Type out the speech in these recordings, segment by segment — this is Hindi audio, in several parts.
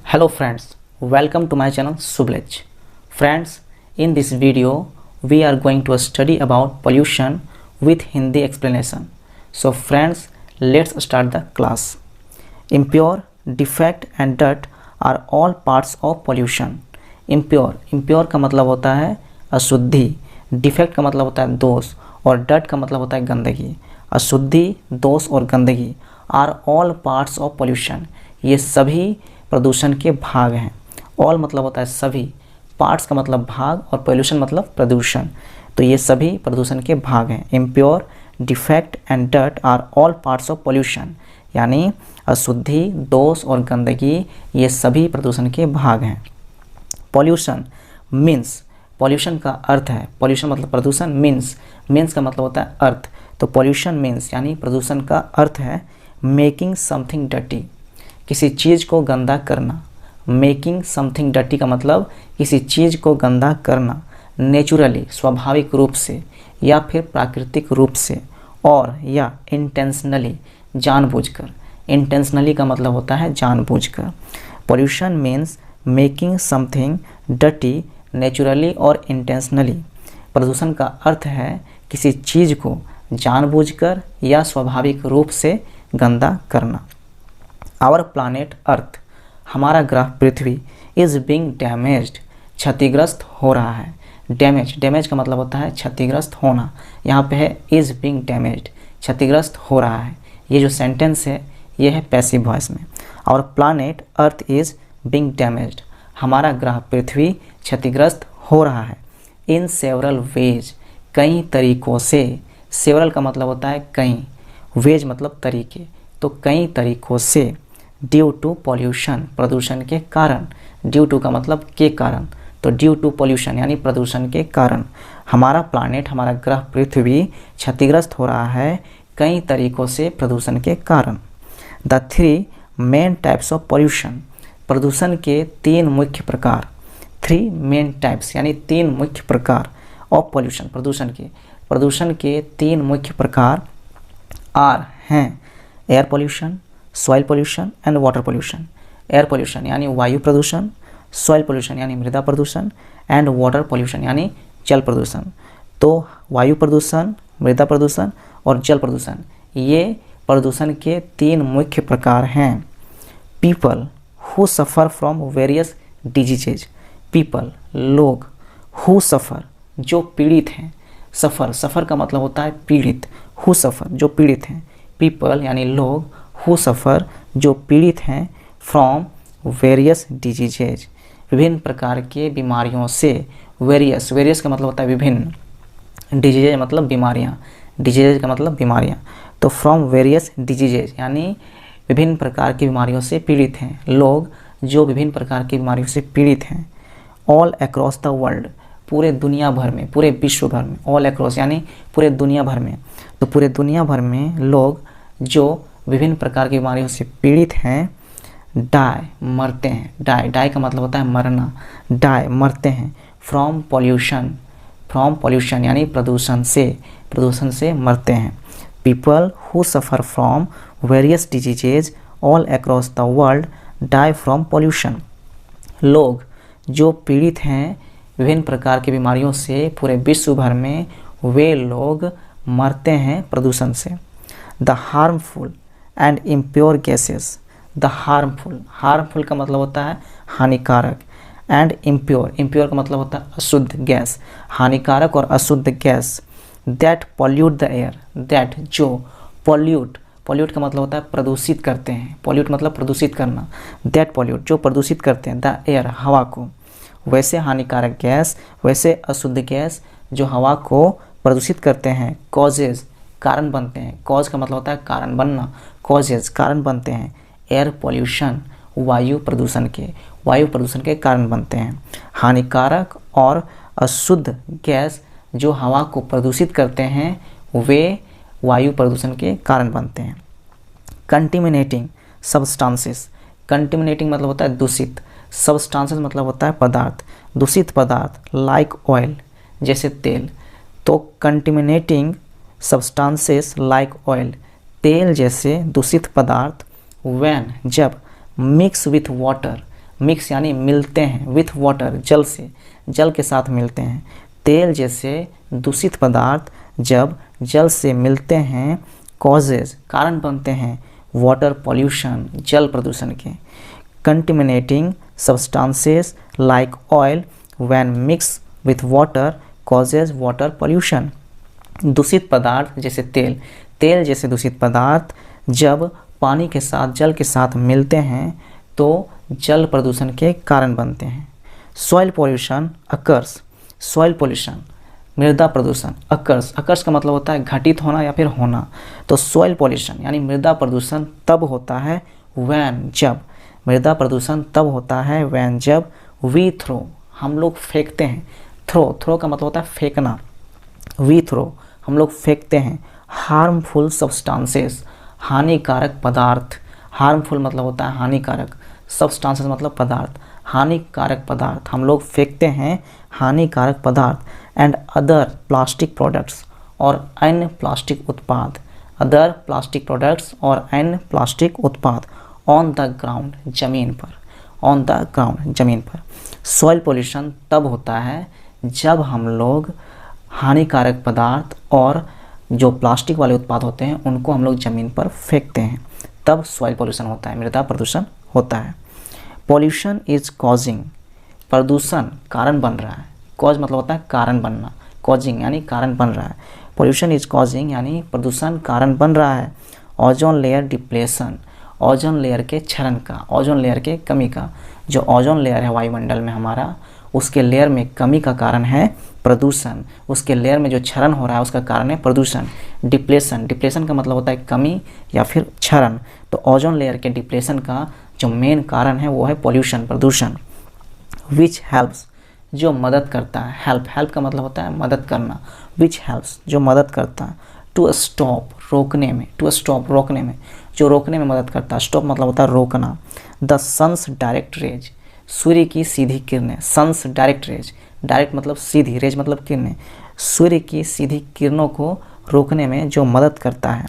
Hello friends, welcome to my channel Sublech. Friends, in this video we are going to study about pollution with Hindi explanation. So friends, let's start the class. Impure, defect and dirt are all parts of pollution. Impure का मतलब होता है अशुद्धि, डिफेक्ट का मतलब होता है दोष और डर्ट का मतलब होता है गंदगी। अशुद्धि, दोष और गंदगी are all parts of pollution, ये सभी प्रदूषण के भाग हैं। ऑल मतलब होता है सभी, पार्ट्स का मतलब भाग और पोल्यूशन मतलब प्रदूषण, तो ये सभी प्रदूषण के भाग हैं। Impure, defect and dirt are all parts of pollution, यानी अशुद्धि, दोष और गंदगी ये सभी प्रदूषण के भाग हैं। पॉल्यूशन मीन्स, पॉल्यूशन का अर्थ है, पॉल्यूशन मतलब प्रदूषण, मीन्स का मतलब होता है अर्थ, तो पॉल्यूशन मीन्स यानी प्रदूषण का अर्थ है मेकिंग समथिंग डर्टी, किसी चीज़ को गंदा करना। मेकिंग समथिंग डर्टी का मतलब किसी चीज़ को गंदा करना, नेचुरली स्वाभाविक रूप से या फिर प्राकृतिक रूप से, और या इंटेंशनली जानबूझकर। इंटेंशनली का मतलब होता है जानबूझकर। Pollution means making something dirty naturally और इंटेंशनली। प्रदूषण का अर्थ है किसी चीज़ को जानबूझकर या स्वाभाविक रूप से गंदा करना। आवर प्लानेट अर्थ, हमारा ग्रह पृथ्वी, इज़ बीइंग डैमेज्ड, क्षतिग्रस्त हो रहा है। डैमेज का मतलब होता है क्षतिग्रस्त होना, यहाँ पे है इज़ बीइंग डैमेज्ड, क्षतिग्रस्त हो रहा है। ये जो सेंटेंस है ये है पैसिव वॉइस में। Our planet earth is being damaged, हमारा ग्रह पृथ्वी क्षतिग्रस्त हो रहा है। इन सेवरल वेज, कई तरीकों से। सेवरल का मतलब होता है कई, वेज मतलब तरीके, तो कई तरीकों से। ड्यू टू पॉल्यूशन, प्रदूषण के कारण। ड्यू टू का मतलब के कारण, तो ड्यू टू पॉल्यूशन यानी प्रदूषण के कारण हमारा प्लानेट, हमारा ग्रह पृथ्वी क्षतिग्रस्त हो रहा है कई तरीकों से प्रदूषण के कारण। The three main types of pollution, प्रदूषण के तीन मुख्य प्रकार। थ्री मेन टाइप्स यानी तीन मुख्य प्रकार ऑफ पॉल्यूशन, प्रदूषण के तीन मुख्य प्रकार आर हैं air pollution, soil pollution and water pollution. Air pollution यानी वायु प्रदूषण, सॉइल पोल्यूशन यानी मृदा प्रदूषण एंड वाटर पोल्यूशन यानी जल प्रदूषण। तो वायु प्रदूषण, मृदा प्रदूषण और जल प्रदूषण ये प्रदूषण के तीन मुख्य प्रकार हैं। People who suffer from various diseases, people लोग, हु सफ़र जो पीड़ित हैं, सफ़र का मतलब होता है पीड़ित, हु सफ़र जो पीड़ित हैं, पीपल यानी लोग, हु सफ़र जो पीड़ित हैं, फ्रॉम वेरियस डिजीजेज विभिन्न प्रकार के बीमारियों से। वेरियस का मतलब होता है विभिन्न, डिजीजेज मतलब बीमारियाँ, डिजीजेज का मतलब बीमारियाँ, तो फ्रॉम वेरियस डिजीजेज यानी विभिन्न प्रकार की बीमारियों से पीड़ित हैं, लोग जो विभिन्न प्रकार की बीमारियों से पीड़ित हैं। ऑल अक्रॉस द वर्ल्ड, पूरे दुनिया भर में, पूरे विश्व भर में। ऑल अक्रॉस यानी पूरे दुनिया भर में, तो पूरे दुनिया भर में लोग जो विभिन्न प्रकार की बीमारियों से पीड़ित हैं, डाई मरते हैं। डाई का मतलब होता है मरना, डाई मरते हैं। फ्रॉम पॉल्यूशन यानी प्रदूषण से मरते हैं। People who suffer from various diseases all across the world die from pollution, लोग जो पीड़ित हैं विभिन्न प्रकार की बीमारियों से पूरे विश्व भर में, वे लोग मरते हैं प्रदूषण से। The harmful and impure gases, the harmful का मतलब होता है हानिकारक, एंड इम्प्योर का मतलब होता है अशुद्ध गैस, हानिकारक और अशुद्ध gas. That pollute the air, that जो पॉल्यूट का मतलब होता है प्रदूषित करते हैं, पॉल्यूट मतलब प्रदूषित करना, दैट पॉल्यूट जो प्रदूषित करते हैं, द एयर हवा को। वैसे हानिकारक गैस, वैसे अशुद्ध गैस जो हवा को प्रदूषित करते हैं, कॉजेज कारण बनते हैं, कॉज का मतलब होता है कारण बनना, कॉजेज कारण बनते हैं। एयर पॉल्यूशन वायु प्रदूषण के कारण बनते हैं। हानिकारक और अशुद्ध गैस जो हवा को प्रदूषित करते हैं, वे वायु प्रदूषण के कारण बनते हैं। कंटिमिनेटिंग सब्सटेंसेस, कंटिमिनेटिंग मतलब होता है दूषित, सब्सटेंसेस मतलब होता है पदार्थ, दूषित पदार्थ, लाइक ऑयल जैसे तेल, तो कंटिमिनेटिंग सब्सटेंसेस लाइक ऑयल तेल जैसे दूषित पदार्थ, व्हेन जब, मिक्स विथ वाटर मिक्स यानी मिलते हैं, विथ वाटर जल से, जल के साथ मिलते हैं। तेल जैसे दूषित पदार्थ जब जल से मिलते हैं, कॉजेज कारण बनते हैं, वाटर पॉल्यूशन जल प्रदूषण के। Contaminating substances like oil when mix with water causes water pollution. दूषित पदार्थ जैसे तेल, तेल जैसे दूषित पदार्थ जब पानी के साथ जल के साथ मिलते हैं तो जल प्रदूषण के कारण बनते हैं। Soil pollution occurs, soil pollution मृदा प्रदूषण अकर्स, अकर्स का मतलब होता है घटित होना या फिर होना। तो सॉइल पॉल्यूशन यानी मृदा प्रदूषण तब होता है व्हेन जब, मृदा प्रदूषण तब होता है व्हेन जब वी थ्रो हम लोग फेंकते हैं, थ्रो, थ्रो का मतलब होता है फेंकना, वी थ्रो हम लोग फेंकते हैं, हार्मफुल सब्सटेंसेस हानिकारक पदार्थ, हार्मफुल मतलब होता है हानिकारक, सब्सटेंसेस मतलब पदार्थ, हानिकारक पदार्थ हम लोग फेंकते हैं, हानिकारक पदार्थ। एंड अदर प्लास्टिक प्रोडक्ट्स और अन्य प्लास्टिक उत्पाद, अदर प्लास्टिक प्रोडक्ट्स और अन्य प्लास्टिक उत्पाद ऑन द ग्राउंड जमीन पर, ऑन द ग्राउंड जमीन पर। सॉइल पोल्यूशन तब होता है जब हम लोग हानिकारक पदार्थ और जो प्लास्टिक वाले उत्पाद होते हैं उनको हम लोग ज़मीन पर फेंकते हैं, तब सॉइल पोल्यूशन होता है, मृदा प्रदूषण होता है। पॉल्यूशन इज कॉजिंग, प्रदूषण कारण बन रहा है, कॉज मतलब होता है कारण बनना, कॉजिंग यानी कारण बन रहा है। पॉल्यूशन इज कॉजिंग यानी प्रदूषण कारण बन रहा है। Ozone layer depletion, ozone layer के क्षरण का, ओजोन लेयर के कमी का, जो ओजोन लेयर है वायुमंडल में हमारा, उसके लेयर में कमी का कारण है प्रदूषण, उसके लेयर में जो क्षरण हो रहा है उसका कारण है प्रदूषण। डिप्लेशन, डिप्लेशन का मतलब होता है कमी या फिर क्षरण, तो ओजोन लेयर के डिप्लेशन का जो मेन कारण है वो है पॉल्यूशन, प्रदूषण। विच हेल्प्स, जो मदद करता है, हेल्प, हेल्प का मतलब होता है मदद करना, विच हेल्प्स जो मदद करता है, टू स्टॉप रोकने में, टू स्टॉप रोकने में, जो रोकने में मदद करता है, स्टॉप मतलब होता है रोकना। द सन्स डायरेक्ट रेज, सूर्य की सीधी किरणें, सन्स डायरेक्ट रेज, डायरेक्ट मतलब सीधी, रेज मतलब किरणें, सूर्य की सीधी किरणों को रोकने में जो मदद करता है।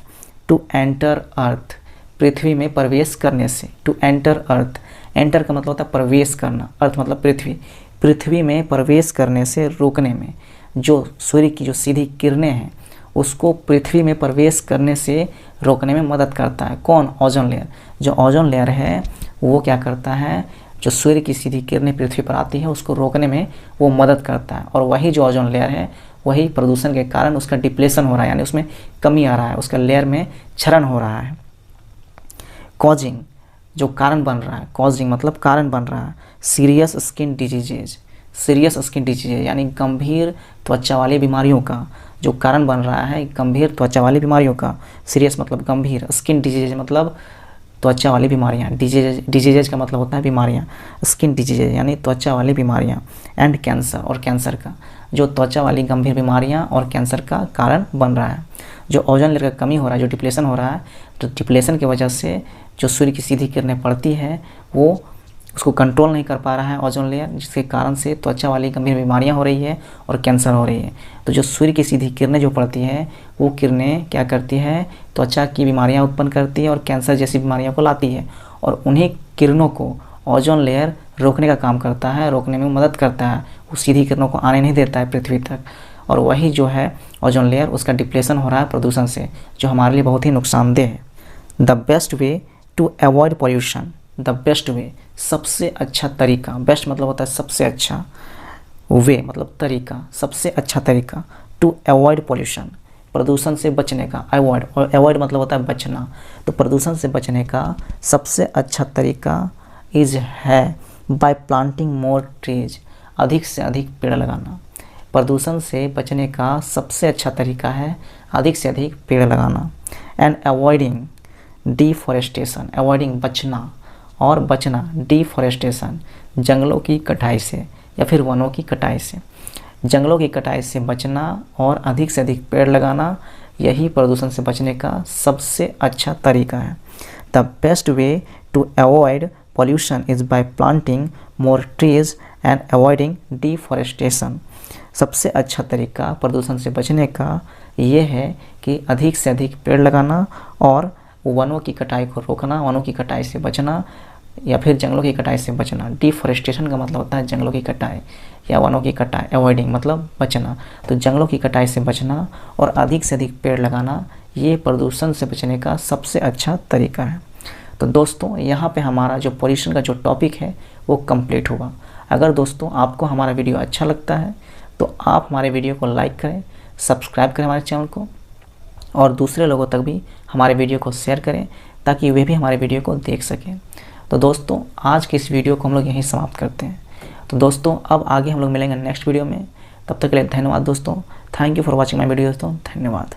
टू एंटर अर्थ, पृथ्वी में प्रवेश करने से, टू एंटर अर्थ, एंटर का मतलब होता है प्रवेश करना, अर्थ मतलब पृथ्वी, पृथ्वी में प्रवेश करने से रोकने में, जो सूर्य की जो सीधी किरणें हैं उसको पृथ्वी में प्रवेश करने से रोकने में मदद करता है। कौन? Ozone layer. जो ओजोन लेयर है वो क्या करता है, जो सूर्य की सीधी किरणें पृथ्वी पर आती है उसको रोकने में वो मदद करता है, और वही जो ओजोन लेयर है वही प्रदूषण के कारण उसका डिप्लेशन हो रहा है, यानी उसमें कमी आ रहा है, उसका लेयर में क्षरण हो रहा है। कॉजिंग, जो कारण बन रहा है, कॉजिंग मतलब कारण बन रहा है। Serious skin diseases, serious skin diseases यानी गंभीर त्वचा वाली बीमारियों का जो कारण बन रहा है, गंभीर त्वचा वाली बीमारियों का। सीरियस मतलब गंभीर, स्किन डिजीजेज मतलब त्वचा वाली बीमारियाँ, डिजीजेज का मतलब होता है बीमारियाँ, स्किन डिजीजेज यानी त्वचा वाली बीमारियाँ। एंड कैंसर, और कैंसर का, जो त्वचा वाली गंभीर बीमारियाँ और कैंसर का कारण बन रहा है। जो ओजोन लेयर का कमी हो रहा है, जो डिप्लेशन हो रहा है, तो डिप्लेशन की वजह से जो सूर्य की सीधी किरणें पड़ती है वो उसको कंट्रोल नहीं कर पा रहा है ओजोन लेयर, जिसके कारण से त्वचा वाली गंभीर बीमारियां हो रही है और कैंसर हो रही है। तो जो सूर्य की सीधी किरणें जो पड़ती है वो किरणें क्या करती है, त्वचा की बीमारियां उत्पन्न करती है और कैंसर जैसी बीमारियों को लाती है, और उन्हीं किरणों को ओजोन लेयर रोकने का काम करता है, रोकने में मदद करता है, वो सीधी किरणों को आने नहीं देता है पृथ्वी तक, और वही जो है ओजोन लेयर उसका डिप्लेशन हो रहा है प्रदूषण से, जो हमारे लिए बहुत ही नुकसानदेह है। The best way to avoid pollution, the best way सबसे अच्छा तरीका, बेस्ट मतलब होता है सबसे अच्छा, वे मतलब तरीका, सबसे अच्छा तरीका, टू अवॉइड पॉल्यूशन प्रदूषण से बचने का, अवॉइड, और अवॉइड मतलब होता है बचना, तो प्रदूषण से बचने का सबसे अच्छा तरीका इज है बाय प्लांटिंग मोर ट्रीज, अधिक से अधिक पेड़ लगाना। प्रदूषण से बचने का सबसे अच्छा तरीका है अधिक से अधिक पेड़ लगाना। एंड अवॉइडिंग डिफॉरेस्टेशन, अवॉइडिंग बचना और बचना, डिफॉरेस्टेशन जंगलों की कटाई से या फिर वनों की कटाई से, जंगलों की कटाई से बचना और अधिक से अधिक पेड़ लगाना, यही प्रदूषण से बचने का सबसे अच्छा तरीका है। The best way to avoid pollution is by planting more trees and avoiding deforestation. सबसे अच्छा तरीका प्रदूषण से बचने का ये है कि अधिक से अधिक पेड़ लगाना और वनों की कटाई को रोकना, वनों की कटाई से बचना, या फिर जंगलों की कटाई से बचना। डिफॉरेस्टेशन का मतलब होता है जंगलों की कटाई या वनों की कटाई, अवॉइडिंग मतलब बचना। तो जंगलों की कटाई से बचना और अधिक से अधिक पेड़ लगाना, ये प्रदूषण से बचने का सबसे अच्छा तरीका है। तो दोस्तों यहाँ पे हमारा जो पोल्यूशन का जो टॉपिक है वो कंप्लीट हुआ। अगर दोस्तों आपको हमारा वीडियो अच्छा लगता है तो आप हमारे वीडियो को लाइक करें, सब्सक्राइब करें हमारे चैनल को, और दूसरे लोगों तक भी हमारे वीडियो को शेयर करें ताकि वे भी हमारे वीडियो को देख सकें। तो दोस्तों आज की इस वीडियो को हम लोग यहीं समाप्त करते हैं। तो दोस्तों अब आगे हम लोग मिलेंगे नेक्स्ट वीडियो में। तब तक के लिए धन्यवाद दोस्तों। Thank you for watching my video दोस्तों, धन्यवाद।